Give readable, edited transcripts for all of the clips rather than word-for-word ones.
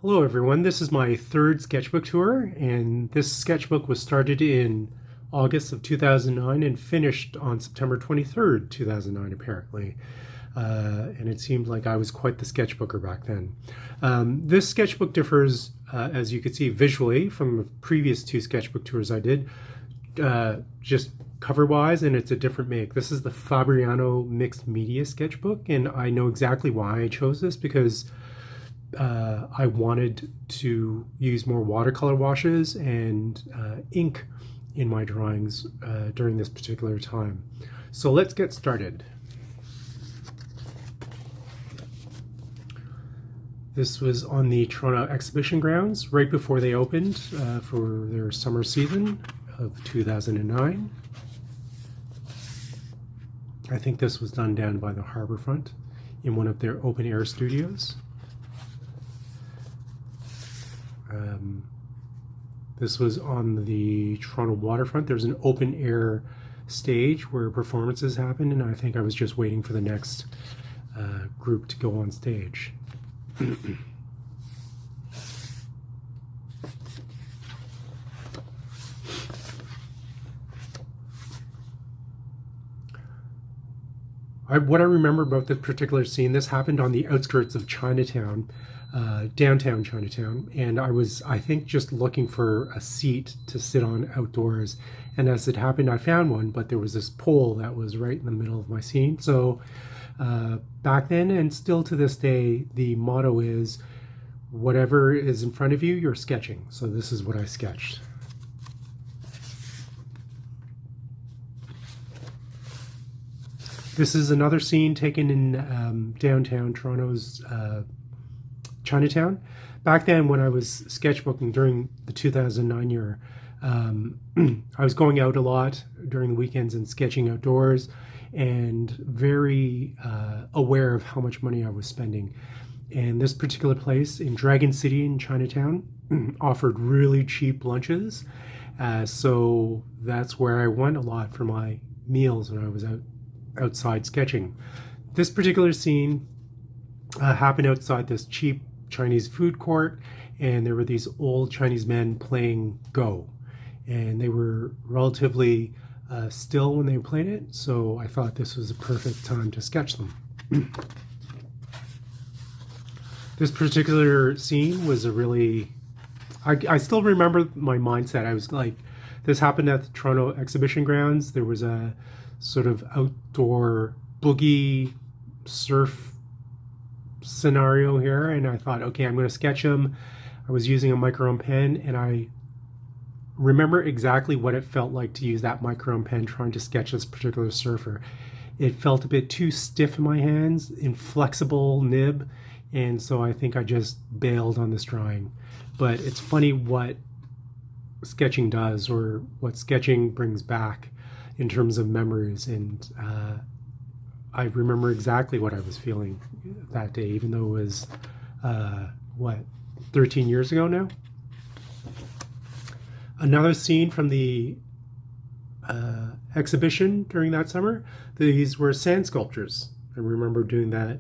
Hello everyone, this is my third sketchbook tour, and this sketchbook was started in August of 2009 and finished on September 23rd, 2009 apparently. And it seemed like I was quite the sketchbooker back then. This sketchbook differs, as you can see visually, from the previous two sketchbook tours I did, just cover-wise, and it's a different make. This is the Fabriano Mixed Media Sketchbook, and I know exactly why I chose this because I wanted to use more watercolor washes and ink in my drawings during this particular time. So let's get started. This was on the Toronto exhibition grounds right before they opened for their summer season of 2009. I think this was done down by the Harborfront in one of their open air studios. This was on the Toronto waterfront. There's an open air stage where performances happen, and I think I was just waiting for the next group to go on stage. What I remember about this particular scene, this happened on the outskirts of Chinatown, downtown Chinatown, and I think, just looking for a seat to sit on outdoors. And as it happened, I found one, but there was this pole that was right in the middle of my scene. So back then, and still to this day, the motto is, whatever is in front of you, you're sketching. So this is what I sketched. This is another scene taken in downtown Toronto's Chinatown. Back then, when I was sketchbooking during the 2009 year, I was going out a lot during the weekends and sketching outdoors, and very aware of how much money I was spending. And this particular place in Dragon City in Chinatown offered really cheap lunches. So that's where I went a lot for my meals when I was outside sketching. This particular scene happened outside this cheap Chinese food court, and there were these old Chinese men playing Go, and they were relatively still when they played it, so I thought this was a perfect time to sketch them. This particular scene was a really, I still remember my mindset. I was like, this happened at the Toronto exhibition grounds. There was a sort of outdoor boogie surf scenario here, and I thought, okay, I'm going to sketch him. I was using a micron pen, and I remember exactly what it felt like to use that micron pen trying to sketch this particular surfer. It felt a bit too stiff in my hands, inflexible nib, and so I think I just bailed on this drawing. But it's funny what sketching does, or what sketching brings back in terms of memories, and I remember exactly what I was feeling that day, even though it was, 13 years ago now? Another scene from the exhibition during that summer, these were sand sculptures. I remember doing that,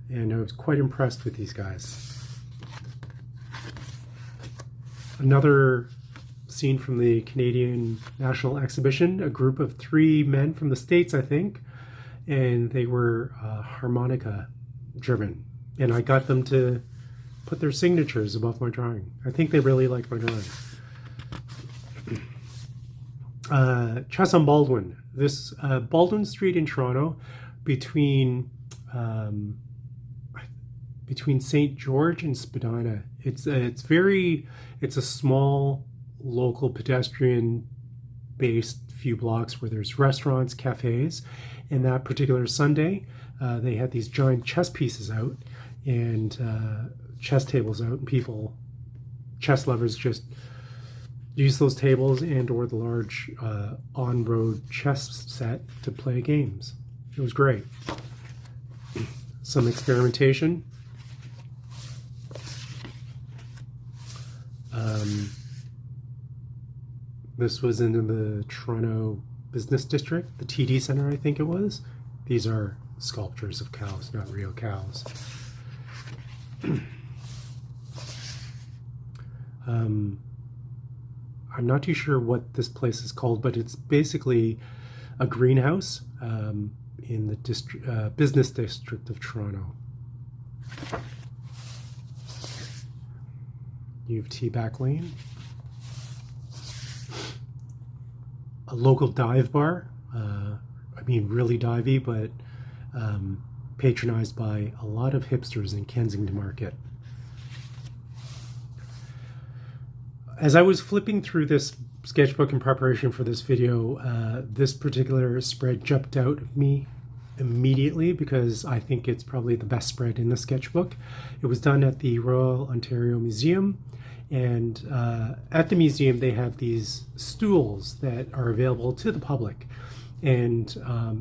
and I was quite impressed with these guys. Another scene from the Canadian National Exhibition, a group of 3 men from the States, I think, and they were harmonica driven, and I got them to put their signatures above my drawing. I think they really liked my drawing. Chess on Baldwin. This Baldwin Street in Toronto, between St. George and Spadina. It's a small local pedestrian based few blocks where there's restaurants, cafes. And that particular Sunday, they had these giant chess pieces out, and chess tables out, and chess lovers, just use those tables and or the large on-road chess set to play games. It was great. Some experimentation. This was in the Toronto Business District, the TD Center, I think it was. These are sculptures of cows, not real cows. I'm not too sure what this place is called, but it's basically a greenhouse in the business district of Toronto. U of T back lane. A local dive bar. I mean, really divey, but patronized by a lot of hipsters in Kensington Market. As I was flipping through this sketchbook in preparation for this video, this particular spread jumped out at me immediately because I think it's probably the best spread in the sketchbook. It was done at the Royal Ontario Museum, and at the museum they have these stools that are available to the public, and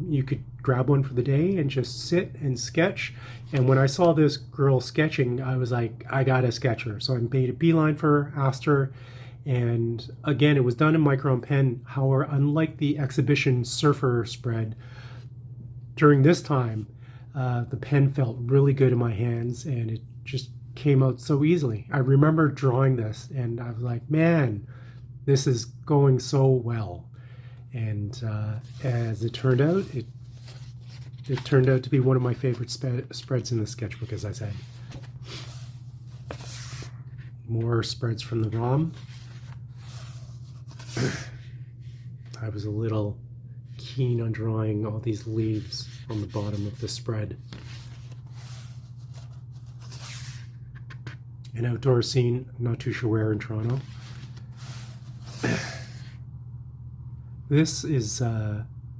you could grab one for the day and just sit and sketch. And when I saw this girl sketching, I was like, I gotta sketch her. So I made a beeline for her, asked her, and again, it was done in micro and pen. However, unlike the exhibition surfer spread, during this time, the pen felt really good in my hands, and it just came out so easily. I remember drawing this, and I was like, man, this is going so well. And as it turned out, it turned out to be one of my favorite spreads in the sketchbook, as I said. More spreads from the ROM. I was a little keen on drawing all these leaves on the bottom of the spread. An outdoor scene, I'm not too sure where in Toronto. This is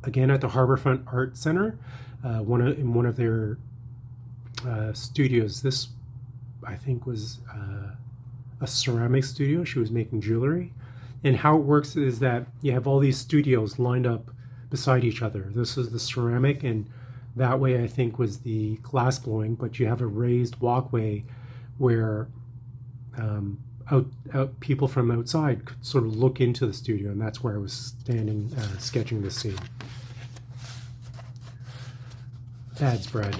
again at the Harborfront Art Center, in one of their studios. This, I think, was a ceramic studio. She was making jewelry. And how it works is that you have all these studios lined up beside each other. This is the ceramic, and that way I think was the glass blowing, but you have a raised walkway where people from outside could sort of look into the studio, and that's where I was standing sketching this scene. Bad spread.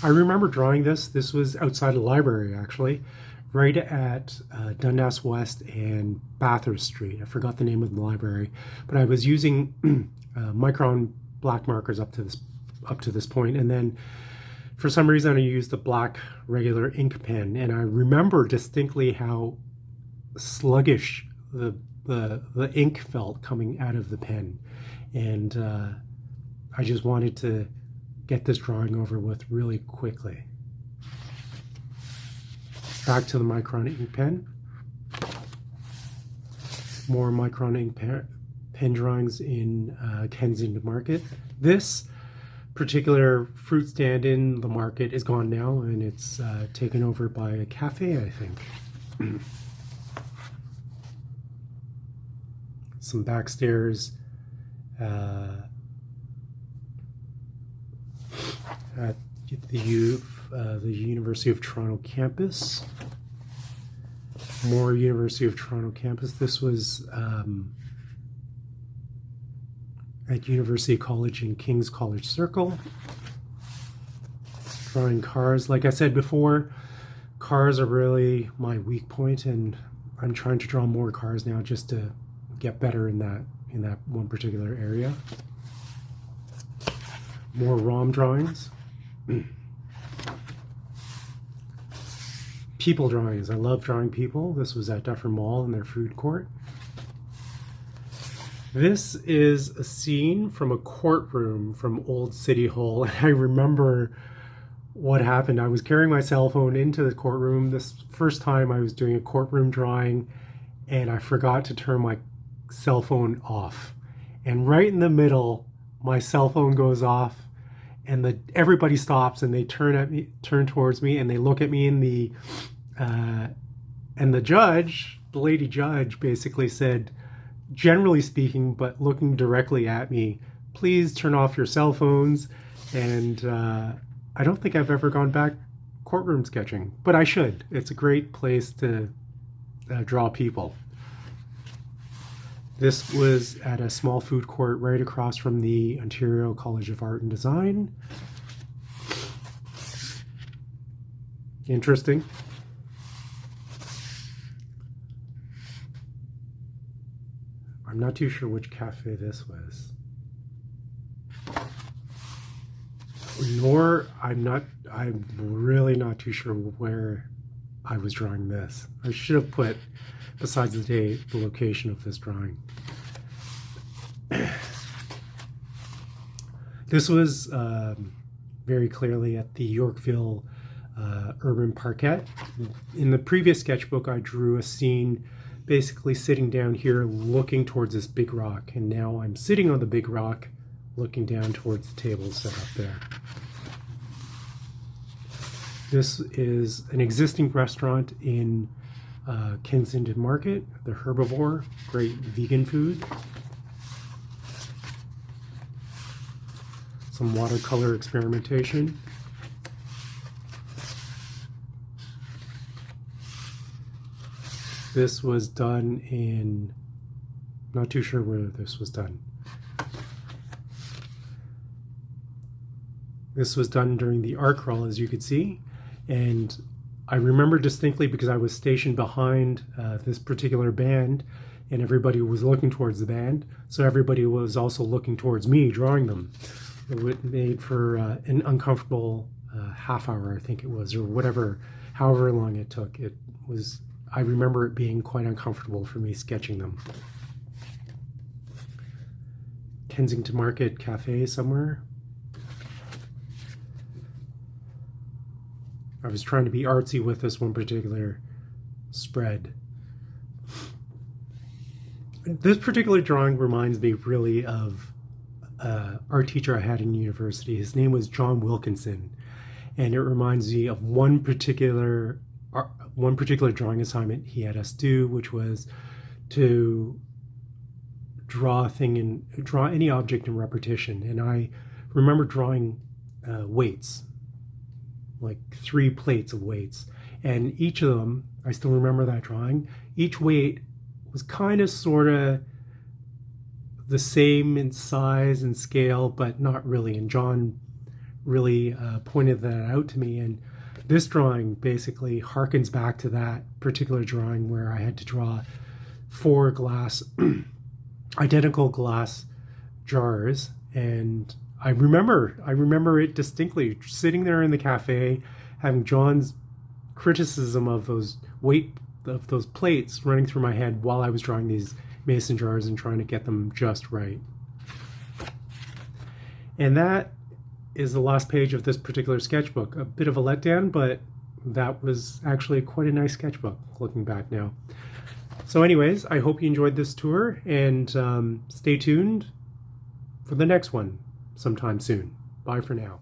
I remember drawing this. This was outside a library, actually, right at Dundas West and Bathurst Street. I forgot the name of the library, but I was using Micron black markers up to this point, and then for some reason I used the black regular ink pen, and I remember distinctly how sluggish the ink felt coming out of the pen, and I just wanted to get this drawing over with really quickly. Back to the Micron ink pen. More Micron ink pen drawings in Kensington Market. This particular fruit stand in the market is gone now, and it's taken over by a cafe, I think. Some backstairs at the University of Toronto campus. More University of Toronto campus. This was at University College in King's College Circle. Drawing cars. Like I said before, cars are really my weak point, and I'm trying to draw more cars now just to get better in that one particular area. More ROM drawings. People drawings. I love drawing people. This was at Duffer Mall in their food court. This is a scene from a courtroom from Old City Hall, and I remember what happened. I was carrying my cell phone into the courtroom. This first time I was doing a courtroom drawing, and I forgot to turn my cell phone off. And right in the middle, my cell phone goes off, and everybody stops, and they turn towards me, and they look at me in the and the lady judge basically said, generally speaking, but looking directly at me, please turn off your cell phones. And I don't think I've ever gone back courtroom sketching, but I should. It's a great place to draw people. This was at a small food court right across from the Ontario College of Art and Design. Interesting. I'm not too sure which cafe this was. I'm really not too sure where I was drawing this. I should have put, besides the date, the location of this drawing. This was very clearly at the Yorkville Urban Parquet. In the previous sketchbook, I drew a scene basically sitting down here looking towards this big rock, and now I'm sitting on the big rock looking down towards the table set up there. This is an existing restaurant in Kensington Market, the Herbivore, great vegan food. Some watercolor experimentation. This was done in, not too sure where this was done. This was done during the art crawl, as you could see, and I remember distinctly because I was stationed behind this particular band, and everybody was looking towards the band, so everybody was also looking towards me drawing them. It made for an uncomfortable half hour, I think it was, or whatever, however long it took. It was, I remember it being quite uncomfortable for me sketching them. Kensington Market Cafe somewhere. I was trying to be artsy with this one particular spread. This particular drawing reminds me really of art teacher I had in university. His name was John Wilkinson, and it reminds me of one particular drawing assignment he had us do, which was to draw any object in repetition. And I remember drawing weights, like 3 plates of weights, and each of them, I still remember that drawing, each weight was kind of sort of the same in size and scale, but not really. And John really pointed that out to me. And this drawing basically harkens back to that particular drawing where I had to draw 4 identical glass jars. And I remember it distinctly, sitting there in the cafe, having John's criticism of those plates running through my head while I was drawing these mason jars and trying to get them just right. And that is the last page of this particular sketchbook. A bit of a letdown, but that was actually quite a nice sketchbook looking back now. So anyways, I hope you enjoyed this tour, and stay tuned for the next one sometime soon. Bye for now.